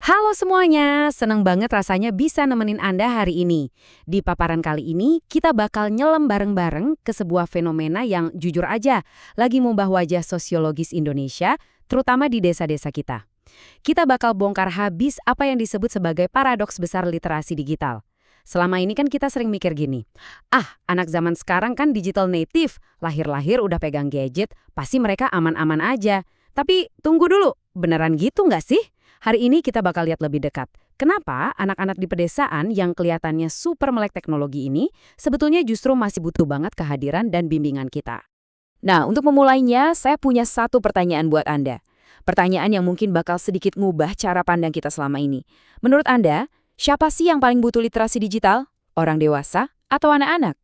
Halo semuanya, senang banget rasanya bisa nemenin Anda hari ini. Di paparan kali ini, kita bakal nyelam bareng-bareng ke sebuah fenomena yang jujur aja lagi mengubah wajah sosiologis Indonesia, terutama di desa-desa kita. Kita bakal bongkar habis apa yang disebut sebagai paradoks besar literasi digital. Selama ini kan kita sering mikir gini, anak zaman sekarang kan digital native, lahir-lahir udah pegang gadget, pasti mereka aman-aman aja. Tapi tunggu dulu, beneran gitu nggak sih? Hari ini kita bakal lihat lebih dekat. Kenapa anak-anak di pedesaan yang kelihatannya super melek teknologi ini sebetulnya justru masih butuh banget kehadiran dan bimbingan kita. Nah, untuk memulainya, saya punya satu pertanyaan buat Anda. Pertanyaan yang mungkin bakal sedikit ngubah cara pandang kita selama ini. Menurut Anda, siapa sih yang paling butuh literasi digital? Orang dewasa atau anak-anak?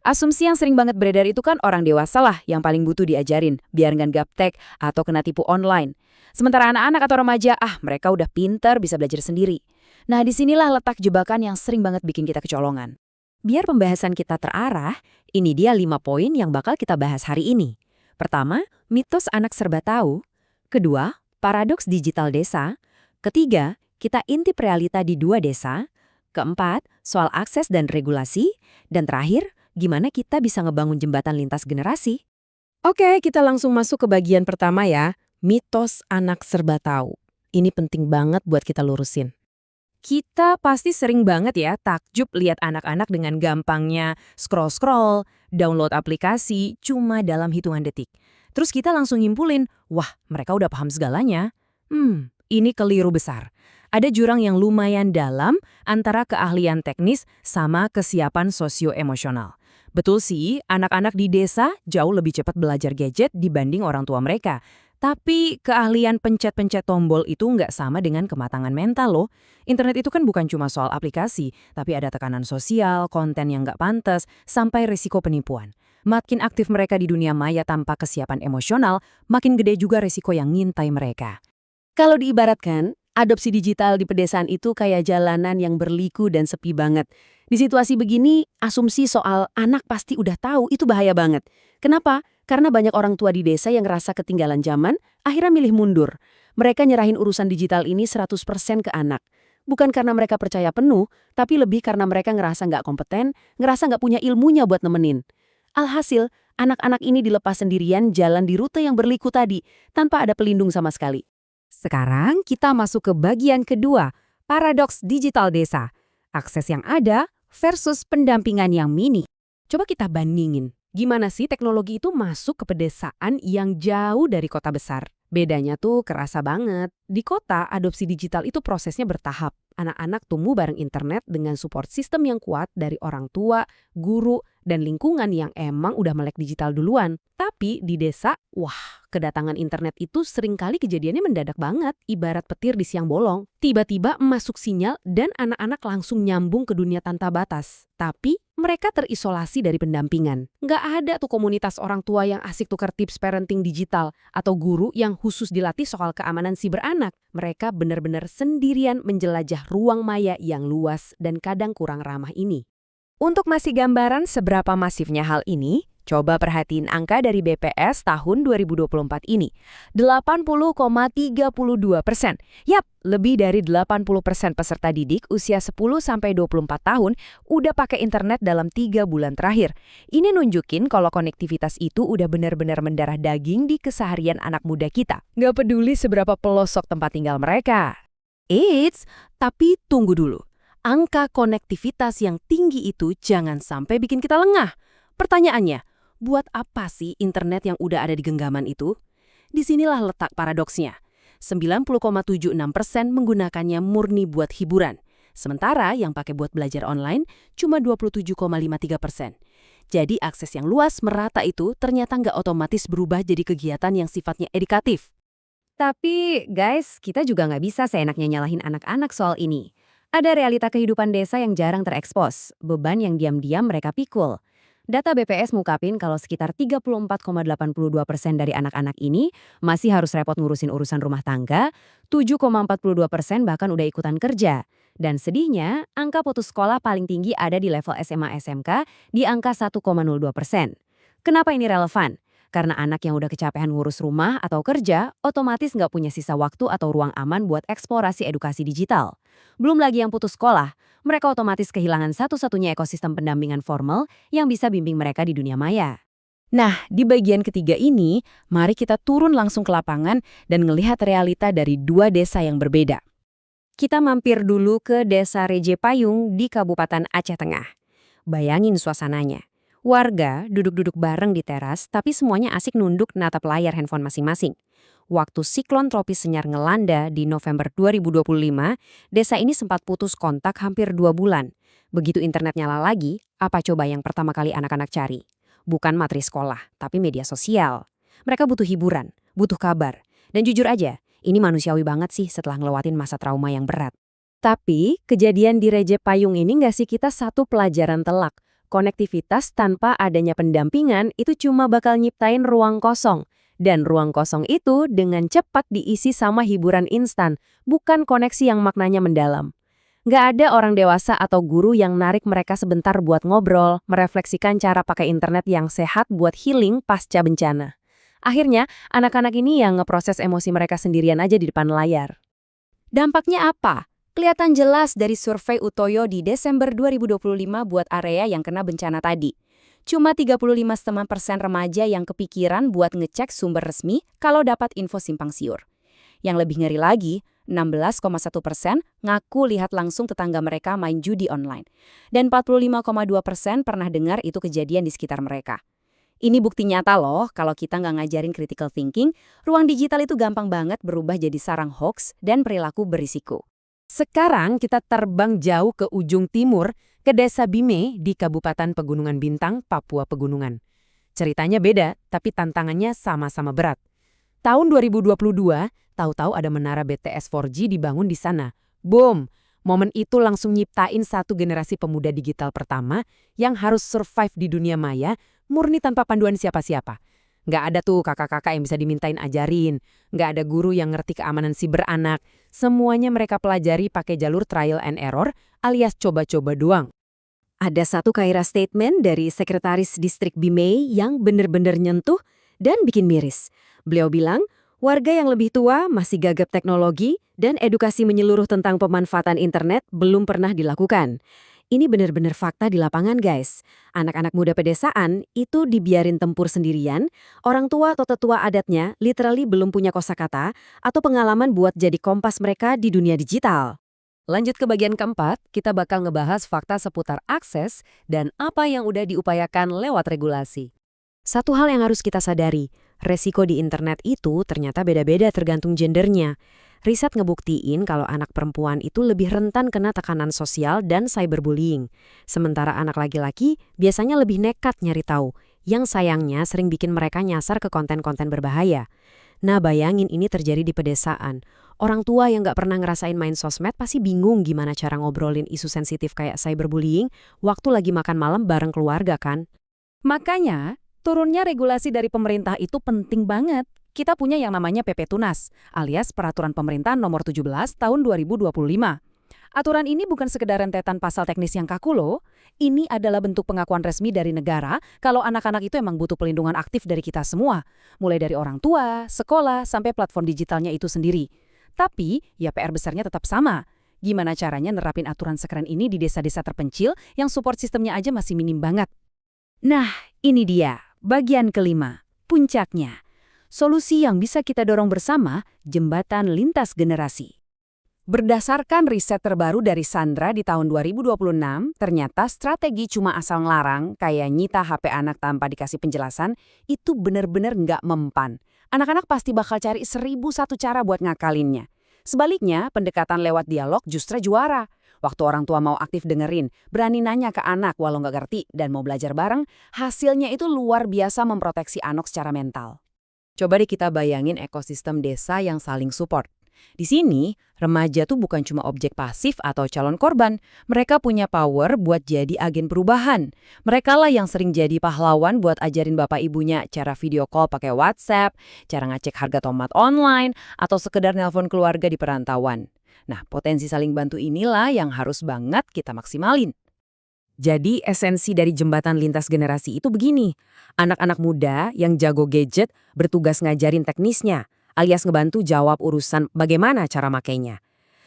Asumsi yang sering banget beredar itu kan orang dewasa lah yang paling butuh diajarin, biar nggak gaptek atau kena tipu online. Sementara anak-anak atau remaja, mereka udah pinter, bisa belajar sendiri. Nah, disinilah letak jebakan yang sering banget bikin kita kecolongan. Biar pembahasan kita terarah, ini dia 5 poin yang bakal kita bahas hari ini. Pertama, mitos anak serba tahu. Kedua, paradoks digital desa. Ketiga, kita intip realita di dua desa. Keempat, soal akses dan regulasi. Dan terakhir, gimana kita bisa ngebangun jembatan lintas generasi? Oke, kita langsung masuk ke bagian pertama ya. Mitos anak serba tahu. Ini penting banget buat kita lurusin. Kita pasti sering banget ya takjub lihat anak-anak dengan gampangnya scroll-scroll, download aplikasi cuma dalam hitungan detik. Terus kita langsung nyimpulin, wah mereka udah paham segalanya. Ini keliru besar. Ada jurang yang lumayan dalam antara keahlian teknis sama kesiapan sosioemosional. Betul sih, anak-anak di desa jauh lebih cepat belajar gadget dibanding orang tua mereka. Tapi keahlian pencet-pencet tombol itu nggak sama dengan kematangan mental loh. Internet itu kan bukan cuma soal aplikasi, tapi ada tekanan sosial, konten yang nggak pantas, sampai risiko penipuan. Makin aktif mereka di dunia maya tanpa kesiapan emosional, makin gede juga risiko yang ngintai mereka. Kalau diibaratkan, adopsi digital di pedesaan itu kayak jalanan yang berliku dan sepi banget. Di situasi begini, asumsi soal anak pasti udah tahu itu bahaya banget. Kenapa? Karena banyak orang tua di desa yang ngerasa ketinggalan zaman, akhirnya milih mundur. Mereka nyerahin urusan digital ini 100% ke anak. Bukan karena mereka percaya penuh, tapi lebih karena mereka ngerasa nggak kompeten, ngerasa nggak punya ilmunya buat nemenin. Alhasil, anak-anak ini dilepas sendirian jalan di rute yang berliku tadi, tanpa ada pelindung sama sekali. Sekarang kita masuk ke bagian kedua, paradoks digital desa. Akses yang ada versus pendampingan yang minim. Coba kita bandingin. Gimana sih teknologi itu masuk ke pedesaan yang jauh dari kota besar? Bedanya tuh kerasa banget. Di kota, adopsi digital itu prosesnya bertahap. Anak-anak tumbuh bareng internet dengan support sistem yang kuat dari orang tua, guru, dan lingkungan yang emang udah melek digital duluan. Tapi di desa, kedatangan internet itu seringkali kejadiannya mendadak banget, ibarat petir di siang bolong. Tiba-tiba masuk sinyal dan anak-anak langsung nyambung ke dunia tanpa batas. Tapi mereka terisolasi dari pendampingan. Nggak ada tuh komunitas orang tua yang asik tukar tips parenting digital atau guru yang khusus dilatih soal keamanan siber anak. Mereka benar-benar sendirian menjelajah ruang maya yang luas dan kadang kurang ramah ini. Untuk masih gambaran seberapa masifnya hal ini, coba perhatiin angka dari BPS tahun 2024 ini. 80,32%. Yap, lebih dari 80% peserta didik usia 10-24 tahun udah pakai internet dalam 3 bulan terakhir. Ini nunjukin kalau konektivitas itu udah benar-benar mendarah daging di keseharian anak muda kita. Nggak peduli seberapa pelosok tempat tinggal mereka. Tapi tunggu dulu. Angka konektivitas yang tinggi itu jangan sampai bikin kita lengah. Pertanyaannya, buat apa sih internet yang udah ada di genggaman itu? Disinilah letak paradoksnya. 90,76% menggunakannya murni buat hiburan. Sementara yang pakai buat belajar online cuma 27,53%. Jadi akses yang luas merata itu ternyata nggak otomatis berubah jadi kegiatan yang sifatnya edukatif. Tapi guys, kita juga nggak bisa seenaknya nyalahin anak-anak soal ini. Ada realita kehidupan desa yang jarang terekspos, beban yang diam-diam mereka pikul. Data BPS ngungkapin kalau sekitar 34,82% dari anak-anak ini masih harus repot ngurusin urusan rumah tangga, 7,42% bahkan udah ikutan kerja. Dan sedihnya, angka putus sekolah paling tinggi ada di level SMA-SMK di angka 1,02%. Kenapa ini relevan? Karena anak yang udah kecapean ngurus rumah atau kerja, otomatis nggak punya sisa waktu atau ruang aman buat eksplorasi edukasi digital. Belum lagi yang putus sekolah, mereka otomatis kehilangan satu-satunya ekosistem pendampingan formal yang bisa bimbing mereka di dunia maya. Nah, di bagian ketiga ini, mari kita turun langsung ke lapangan dan ngelihat realita dari dua desa yang berbeda. Kita mampir dulu ke Desa Reje Payung di Kabupaten Aceh Tengah. Bayangin suasananya. Warga duduk-duduk bareng di teras, tapi semuanya asik nunduk natap layar handphone masing-masing. Waktu siklon tropis Senyar ngelanda di November 2025, desa ini sempat putus kontak hampir 2 bulan. Begitu internet nyala lagi, apa coba yang pertama kali anak-anak cari? Bukan materi sekolah, tapi media sosial. Mereka butuh hiburan, butuh kabar. Dan jujur aja, ini manusiawi banget sih setelah ngelewatin masa trauma yang berat. Tapi, kejadian di Reje Payung ini nggak sih kita satu pelajaran telak. Konektivitas tanpa adanya pendampingan itu cuma bakal nyiptain ruang kosong. Dan ruang kosong itu dengan cepat diisi sama hiburan instan, bukan koneksi yang maknanya mendalam. Nggak ada orang dewasa atau guru yang narik mereka sebentar buat ngobrol, merefleksikan cara pakai internet yang sehat buat healing pasca bencana. Akhirnya, anak-anak ini yang ngeproses emosi mereka sendirian aja di depan layar. Dampaknya apa? Kelihatan jelas dari survei Utoyo di Desember 2025 buat area yang kena bencana tadi. Cuma 35,5% remaja yang kepikiran buat ngecek sumber resmi kalau dapat info simpang siur. Yang lebih ngeri lagi, 16,1% ngaku lihat langsung tetangga mereka main judi online. Dan 45,2% pernah dengar itu kejadian di sekitar mereka. Ini bukti nyata loh, kalau kita nggak ngajarin critical thinking, ruang digital itu gampang banget berubah jadi sarang hoax dan perilaku berisiko. Sekarang kita terbang jauh ke ujung timur, ke Desa Bime di Kabupaten Pegunungan Bintang, Papua Pegunungan. Ceritanya beda, tapi tantangannya sama-sama berat. Tahun 2022, tahu-tahu ada menara BTS 4G dibangun di sana. Boom! Momen itu langsung nyiptain satu generasi pemuda digital pertama yang harus survive di dunia maya, murni tanpa panduan siapa-siapa. Nggak ada tuh kakak-kakak yang bisa dimintain ajarin. Nggak ada guru yang ngerti keamanan siber anak. Semuanya mereka pelajari pakai jalur trial and error alias coba-coba doang. Ada satu kaidah statement dari Sekretaris Distrik Bime yang bener-bener nyentuh dan bikin miris. Beliau bilang, warga yang lebih tua masih gagap teknologi dan edukasi menyeluruh tentang pemanfaatan internet belum pernah dilakukan. Ini benar-benar fakta di lapangan, guys. Anak-anak muda pedesaan itu dibiarin tempur sendirian, orang tua atau tetua adatnya literally belum punya kosakata atau pengalaman buat jadi kompas mereka di dunia digital. Lanjut ke bagian keempat, kita bakal ngebahas fakta seputar akses dan apa yang udah diupayakan lewat regulasi. Satu hal yang harus kita sadari, resiko di internet itu ternyata beda-beda tergantung gendernya. Riset ngebuktiin kalau anak perempuan itu lebih rentan kena tekanan sosial dan cyberbullying. Sementara anak laki-laki biasanya lebih nekat nyari tahu, yang sayangnya sering bikin mereka nyasar ke konten-konten berbahaya. Nah, bayangin ini terjadi di pedesaan. Orang tua yang nggak pernah ngerasain main sosmed pasti bingung gimana cara ngobrolin isu sensitif kayak cyberbullying waktu lagi makan malam bareng keluarga kan. Makanya, turunnya regulasi dari pemerintah itu penting banget. Kita punya yang namanya PP Tunas, alias Peraturan Pemerintah Nomor 17 Tahun 2025. Aturan ini bukan sekedar rentetan pasal teknis yang kaku loh. Ini adalah bentuk pengakuan resmi dari negara kalau anak-anak itu emang butuh pelindungan aktif dari kita semua. Mulai dari orang tua, sekolah, sampai platform digitalnya itu sendiri. Tapi, ya PR besarnya tetap sama. Gimana caranya nerapin aturan sekeren ini di desa-desa terpencil yang support sistemnya aja masih minim banget? Nah, ini dia, bagian kelima, puncaknya. Solusi yang bisa kita dorong bersama, jembatan lintas generasi. Berdasarkan riset terbaru dari Sandra di tahun 2026, ternyata strategi cuma asal ngelarang, kayak nyita HP anak tanpa dikasih penjelasan, itu bener-bener nggak mempan. Anak-anak pasti bakal cari 1001 cara buat ngakalinnya. Sebaliknya, pendekatan lewat dialog justru juara. Waktu orang tua mau aktif dengerin, berani nanya ke anak walau nggak ngerti dan mau belajar bareng, hasilnya itu luar biasa memproteksi anak secara mental. Coba deh kita bayangin ekosistem desa yang saling support. Di sini, remaja tuh bukan cuma objek pasif atau calon korban. Mereka punya power buat jadi agen perubahan. Mereka lah yang sering jadi pahlawan buat ajarin bapak ibunya cara video call pakai WhatsApp, cara ngecek harga tomat online, atau sekedar nelpon keluarga di perantauan. Nah, potensi saling bantu inilah yang harus banget kita maksimalin. Jadi esensi dari jembatan lintas generasi itu begini. Anak-anak muda yang jago gadget bertugas ngajarin teknisnya, alias ngebantu jawab urusan bagaimana cara makainya.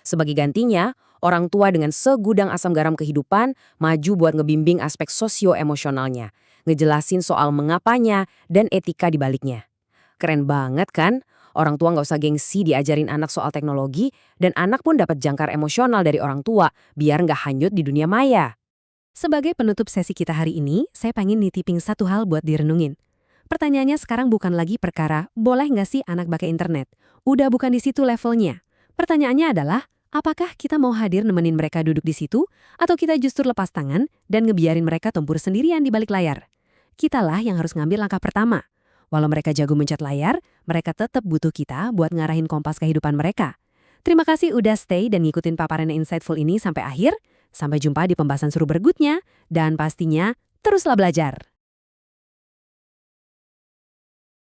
Sebagai gantinya, orang tua dengan segudang asam garam kehidupan maju buat ngebimbing aspek sosio-emosionalnya, ngejelasin soal mengapanya dan etika di baliknya. Keren banget kan? Orang tua nggak usah gengsi diajarin anak soal teknologi, dan anak pun dapat jangkar emosional dari orang tua, biar nggak hanyut di dunia maya. Sebagai penutup sesi kita hari ini, saya pengen nitipin satu hal buat direnungin. Pertanyaannya sekarang bukan lagi perkara, boleh nggak sih anak pakai internet? Udah bukan di situ levelnya. Pertanyaannya adalah, apakah kita mau hadir nemenin mereka duduk di situ, atau kita justru lepas tangan dan ngebiarin mereka tempur sendirian di balik layar? Kitalah yang harus ngambil langkah pertama. Walau mereka jago mencet layar, mereka tetap butuh kita buat ngarahin kompas kehidupan mereka. Terima kasih udah stay dan ngikutin paparan insightful ini sampai akhir. Sampai jumpa di pembahasan seru berikutnya, dan pastinya teruslah belajar.